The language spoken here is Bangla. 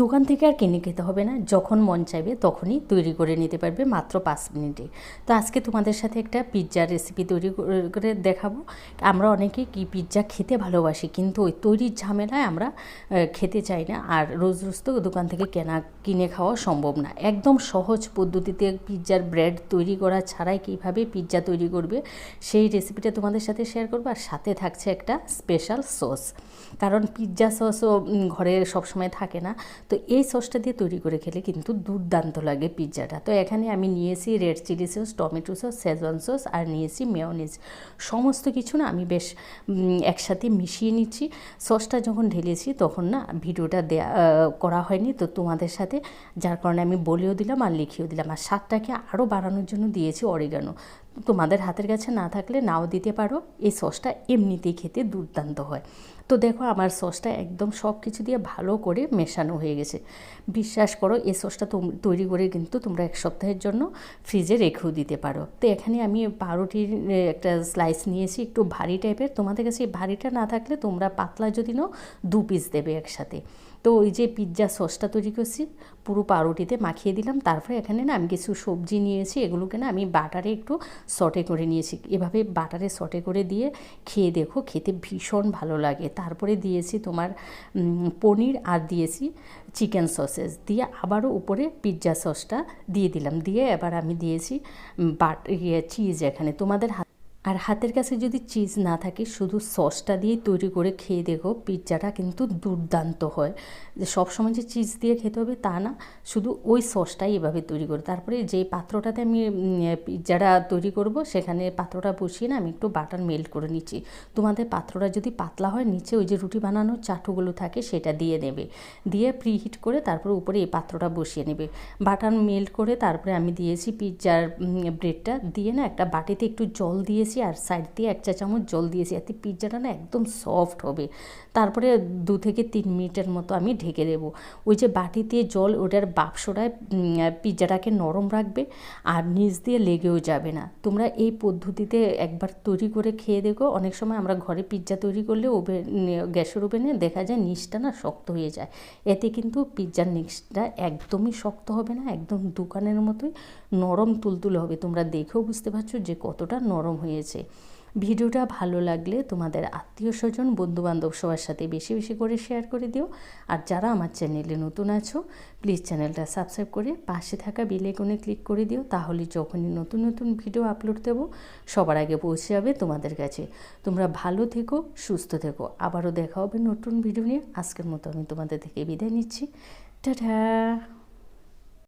দোকান থেকে আর কিনে খেতে হবে না, যখন মন চাইবে তখনই তৈরি করে নিতে পারবে মাত্র 5 মিনিটে। তো আজকে তোমাদের সাথে একটা পিৎজার রেসিপি তৈরি করে দেখাবো। আমরা অনেকে কি পিৎজা খেতে ভালোবাসি, কিন্তু ওই তৈরির ঝামেলায় আমরা খেতে চাই না। আর রোজ রোজ তো দোকান থেকে কিনে খাওয়া সম্ভব না। একদম সহজ পদ্ধতিতে পিৎজার ব্রেড তৈরি করা ছাড়াই কীভাবে পিৎজা তৈরি করবে সেই রেসিপিটা তোমাদের সাথে শেয়ার করবো। আর সাথে থাকছে একটা স্পেশাল সস, কারণ পিৎজা সসও ঘরে সবসময় থাকে না। তো এই সসটা দিয়ে তৈরি করে খেলে কিন্তু দুর্দান্ত লাগে পিৎজাটা। তো এখানে আমি নিয়েছি red chili sauce, tomato sauce, schezwan sauce, আর নিয়েছি মেয়োনিজ। সমস্ত কিছু না আমি বেশ একসাথে মিশিয়ে নিচ্ছি। সসটা যখন ঢেলেছি তখন না ভিডিওটা করা হয়নি তো তোমাদের সাথে, যার কারণে আমি বলেও দিলাম আর লিখেও দিলাম। আর স্বাদটাকে আরও বাড়ানোর জন্য দিয়েছি অরিগানো। তোমাদের হাতের কাছে না থাকলে নাও দিতে পারো। এই সসটা এমনিতেই খেতে দুর্দান্ত হয়। তো দেখো আমার সসটা একদম সব কিছু দিয়ে ভালো করে মেশানো হয়ে গেছে। বিশ্বাস করো এই সসটা তৈরি করে কিন্তু তোমরা 1 সপ্তাহের জন্য ফ্রিজে রেখেও দিতে পারো। তো এখানে আমি পাউরুটির একটা স্লাইস নিয়েছি, একটু ভারী টাইপের। তোমাদের কাছে ভারীটা না থাকলে তোমরা পাতলা যদি নাও 2 পিস দেবে একসাথে। তো ওই যে পিৎজা সসটা তৈরি করছি পুরো পাউরুটিতে মাখিয়ে দিলাম। তারপরে এখানে না আমি কিছু সবজি নিয়েছি, এগুলোকে না আমি বাটারে একটু সটে করে নিয়েছি। এভাবে বাটারে সটে করে দিয়ে খেয়ে দেখো, খেতে ভীষণ ভালো লাগে। তারপরে দিয়েছি তোমার পনির, আর দিয়েছি চিকেন সসেস দিয়ে আবারও উপরে পিৎজা সসটা দিয়ে দিলাম। দিয়ে এবার আমি দিয়েছি চিজ। এখানে তোমাদের আর হাতের কাছে যদি চিজ না থাকে শুধু সসটা দিয়ে তৈরি করে খেয়ে দেখো, পিৎজাটা কিন্তু দুর্দান্ত হয়। যে সবসময় যে চিজ দিয়ে খেতে হবে তা না, শুধু ওই সসটাই এভাবে তৈরি করে। তারপরে যে পাত্রটাতে আমি পিৎজাটা তৈরি করব সেখানে পাত্রটা বসিয়ে না আমি একটু বাটার মেল্ট করে নিচ্ছি। তোমাদের পাত্রটা যদি পাতলা হয় নিচে ওই যে রুটি বানানোর চাটুগুলো থাকে সেটা দিয়ে নেবে, দিয়ে প্রিহিট করে তারপরে উপরে এই পাত্রটা বসিয়ে নেবে। বাটার মেল্ট করে তারপরে আমি দিয়েছি পিৎজার ব্রেডটা দিয়ে না একটা বাটিতে একটু জল দিয়েছি, আর সাইড দিয়ে 1 চা চামচ জল দিয়েছি, এতে পিৎজাটা না একদম সফট হবে। তারপরে 2 থেকে 3 মিনিটের মতো আমি ঢেকে দেবো। ওই যে বাটিতে জল ওটার বাষ্পটায় পিৎজাটাকে নরম রাখবে আর নিচ দিয়ে লেগেও যাবে না। তোমরা এই পদ্ধতিতে একবার তৈরি করে খেয়ে দেখো। অনেক সময় আমরা ঘরে পিৎজা তৈরি করলে গ্যাসের ওভেনে দেখা যায় নিচটা না শক্ত হয়ে যায়। এতে কিন্তু পিৎজার নিচটা একদমই শক্ত হবে না, একদম দোকানের মতোই নরম তুলতুলে হবে। তোমরা দেখেও বুঝতে পারছো যে কতটা নরম হয়েছে। ভিডিওটা ভালো লাগলে তোমাদের আত্মীয় স্বজন, বন্ধুবান্ধব সবার সাথে বেশি বেশি করে শেয়ার করে দিও। আর যারা আমার চ্যানেলে নতুন আছো প্লিজ চ্যানেলটা সাবস্ক্রাইব করে পাশে থাকা বেল আইকনে ক্লিক করে দিও, তাহলে যখনই নতুন নতুন ভিডিও আপলোড দেবো সবার আগে পৌঁছে যাবে তোমাদের কাছে। তোমরা ভালো থেকো, সুস্থ থেকো। আবারও দেখা হবে নতুন ভিডিও নিয়ে। আজকের মতো আমি তোমাদের থেকে বিদায় নিচ্ছি। টাটা।